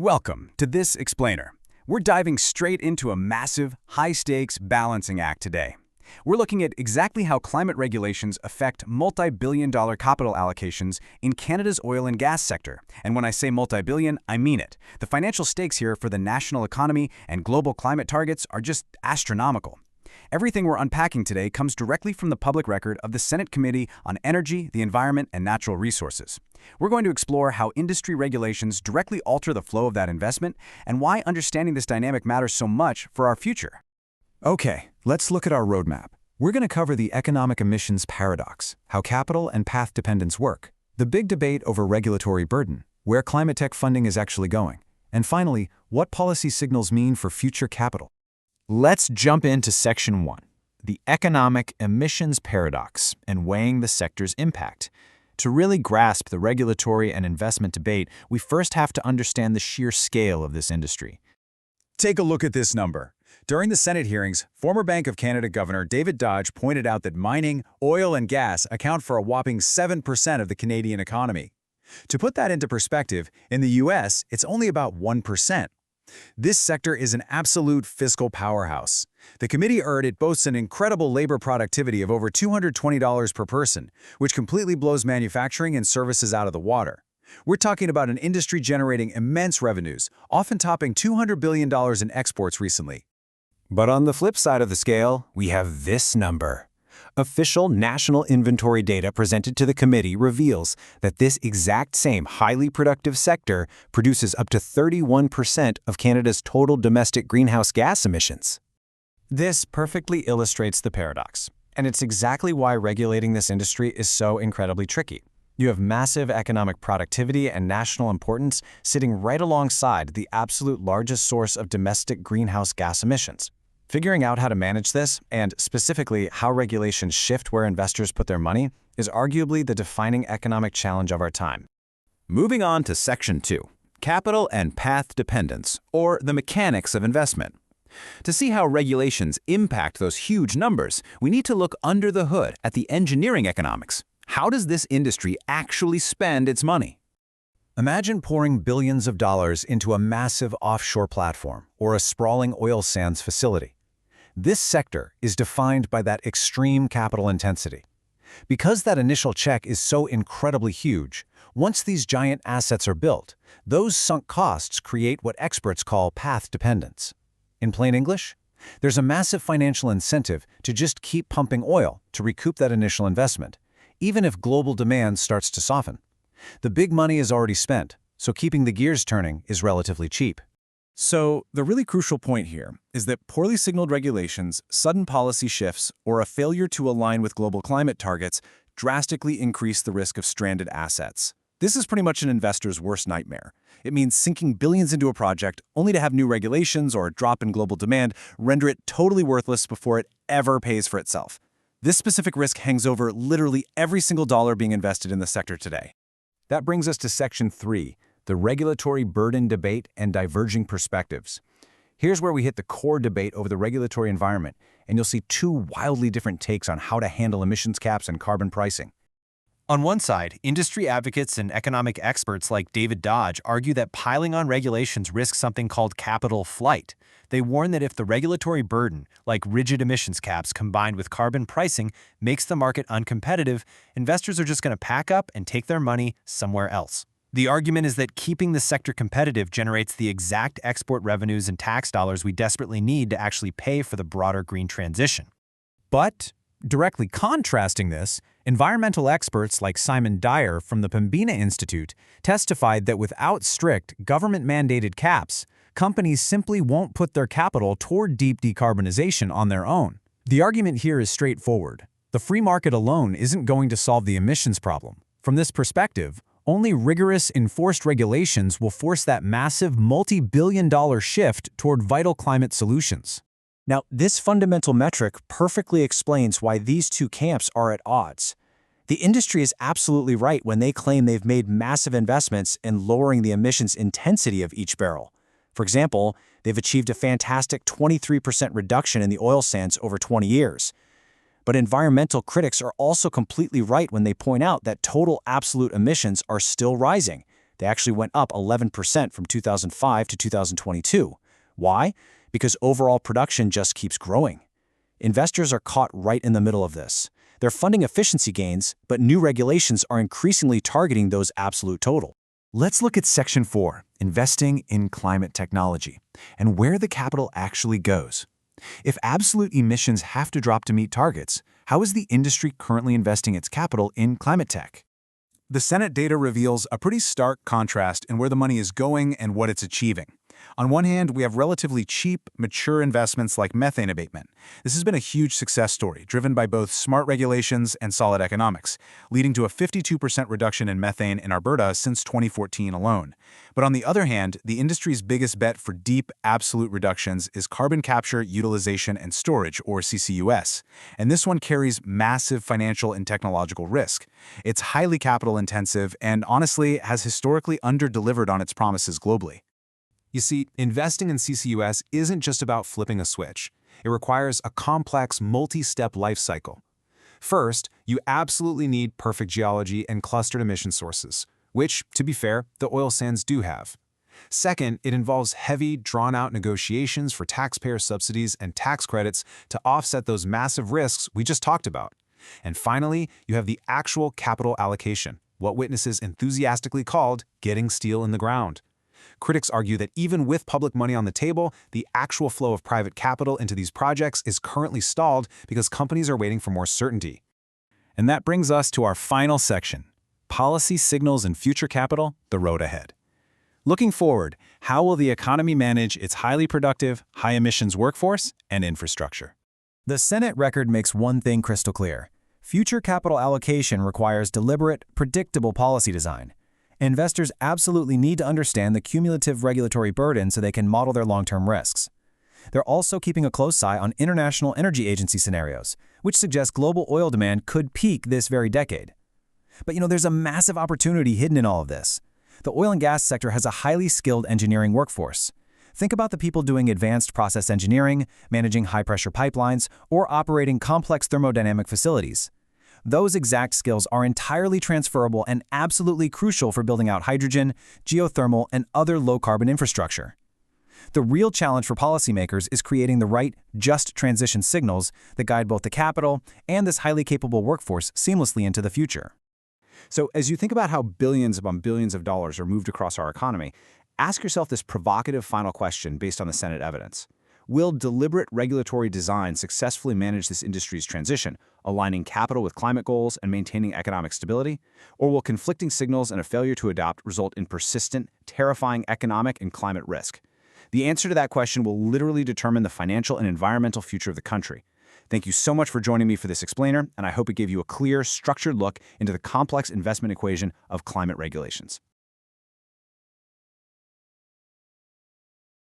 Welcome to this explainer. We're diving straight into a massive, high-stakes balancing act today. We're looking at exactly how climate regulations affect multi-billion-dollar capital allocations in Canada's oil and gas sector. And when I say multi-billion, I mean it. The financial stakes here for the national economy and global climate targets are just astronomical. Everything we're unpacking today comes directly from the public record of the Senate Committee on Energy, the Environment, and Natural Resources. We're going to explore how industry regulations directly alter the flow of that investment and why understanding this dynamic matters so much for our future. Okay, let's look at our roadmap. We're going to cover the economic emissions paradox, how capital and path dependence work, the big debate over regulatory burden, where climate tech funding is actually going, and finally, what policy signals mean for future capital. Let's jump into Section 1, the economic emissions paradox and weighing the sector's impact. To really grasp the regulatory and investment debate, we first have to understand the sheer scale of this industry. Take a look at this number. During the Senate hearings, former Bank of Canada Governor David Dodge pointed out that mining, oil, and gas account for a whopping 7% of the Canadian economy. To put that into perspective, in the U.S., it's only about 1%. This sector is an absolute fiscal powerhouse. The committee erred it boasts an incredible labor productivity of over $220 per person, which completely blows manufacturing and services out of the water. We're talking about an industry generating immense revenues, often topping $200 billion in exports recently. But on the flip side of the scale, we have this number. Official national inventory data presented to the committee reveals that this exact same highly productive sector produces up to 31% of Canada's total domestic greenhouse gas emissions. This perfectly illustrates the paradox, and it's exactly why regulating this industry is so incredibly tricky. You have massive economic productivity and national importance sitting right alongside the absolute largest source of domestic greenhouse gas emissions. Figuring out how to manage this, and specifically how regulations shift where investors put their money, is arguably the defining economic challenge of our time. Moving on to Section 2, Capital and Path Dependence, or the mechanics of investment. To see how regulations impact those huge numbers, we need to look under the hood at the engineering economics. How does this industry actually spend its money? Imagine pouring billions of dollars into a massive offshore platform or a sprawling oil sands facility. This sector is defined by that extreme capital intensity. Because that initial check is so incredibly huge, once these giant assets are built, those sunk costs create what experts call path dependence. In plain English, there's a massive financial incentive to just keep pumping oil to recoup that initial investment, even if global demand starts to soften. The big money is already spent, so keeping the gears turning is relatively cheap. So, the really crucial point here is that poorly signaled regulations, sudden policy shifts, or a failure to align with global climate targets drastically increase the risk of stranded assets. This is pretty much an investor's worst nightmare. It means sinking billions into a project only to have new regulations or a drop in global demand render it totally worthless before it ever pays for itself. This specific risk hangs over literally every single dollar being invested in the sector today. That brings us to Section 3, the regulatory burden debate and diverging perspectives. Here's where we hit the core debate over the regulatory environment, and you'll see two wildly different takes on how to handle emissions caps and carbon pricing. On one side, industry advocates and economic experts like David Dodge argue that piling on regulations risks something called capital flight. They warn that if the regulatory burden, like rigid emissions caps combined with carbon pricing, makes the market uncompetitive, investors are just going to pack up and take their money somewhere else. The argument is that keeping the sector competitive generates the exact export revenues and tax dollars we desperately need to actually pay for the broader green transition. But, directly contrasting this, environmental experts like Simon Dyer from the Pembina Institute testified that without strict, government-mandated caps, companies simply won't put their capital toward deep decarbonization on their own. The argument here is straightforward. The free market alone isn't going to solve the emissions problem. From this perspective, only rigorous enforced regulations will force that massive multi-billion-dollar shift toward vital climate solutions. Now, this fundamental metric perfectly explains why these two camps are at odds. The industry is absolutely right when they claim they've made massive investments in lowering the emissions intensity of each barrel. For example, they've achieved a fantastic 23% reduction in the oil sands over 20 years. But environmental critics are also completely right when they point out that total absolute emissions are still rising. They actually went up 11% from 2005 to 2022. Why? Because overall production just keeps growing. Investors are caught right in the middle of this. They're funding efficiency gains, but new regulations are increasingly targeting those absolute total. Let's look at Section 4, Investing in Climate Technology, and where the capital actually goes. If absolute emissions have to drop to meet targets, how is the industry currently investing its capital in climate tech? The Senate data reveals a pretty stark contrast in where the money is going and what it's achieving. On one hand, we have relatively cheap, mature investments like methane abatement. This has been a huge success story, driven by both smart regulations and solid economics, leading to a 52% reduction in methane in Alberta since 2014 alone. But on the other hand, the industry's biggest bet for deep, absolute reductions is carbon capture, utilization, and storage, or CCUS. And this one carries massive financial and technological risk. It's highly capital-intensive and, honestly, has historically under-delivered on its promises globally. You see, investing in CCUS isn't just about flipping a switch. It requires a complex, multi-step life cycle. First, you absolutely need perfect geology and clustered emission sources, which, to be fair, the oil sands do have. Second, it involves heavy, drawn-out negotiations for taxpayer subsidies and tax credits to offset those massive risks we just talked about. And finally, you have the actual capital allocation, what witnesses enthusiastically called getting steel in the ground. Critics argue that even with public money on the table, the actual flow of private capital into these projects is currently stalled because companies are waiting for more certainty. And that brings us to our final section, Policy Signals and Future Capital, the Road Ahead. Looking forward, how will the economy manage its highly productive, high-emissions workforce and infrastructure? The Senate record makes one thing crystal clear. Future capital allocation requires deliberate, predictable policy design. Investors absolutely need to understand the cumulative regulatory burden so they can model their long-term risks. They're also keeping a close eye on International Energy Agency scenarios, which suggest global oil demand could peak this very decade. But there's a massive opportunity hidden in all of this. The oil and gas sector has a highly skilled engineering workforce. Think about the people doing advanced process engineering, managing high-pressure pipelines, or operating complex thermodynamic facilities. Those exact skills are entirely transferable and absolutely crucial for building out hydrogen, geothermal, and other low-carbon infrastructure. The real challenge for policymakers is creating the right, just transition signals that guide both the capital and this highly capable workforce seamlessly into the future. So as you think about how billions upon billions of dollars are moved across our economy, ask yourself this provocative final question based on the Senate evidence. Will deliberate regulatory design successfully manage this industry's transition, aligning capital with climate goals and maintaining economic stability? Or will conflicting signals and a failure to adopt result in persistent, terrifying economic and climate risk? The answer to that question will literally determine the financial and environmental future of the country. Thank you so much for joining me for this explainer, and I hope it gave you a clear, structured look into the complex investment equation of climate regulations.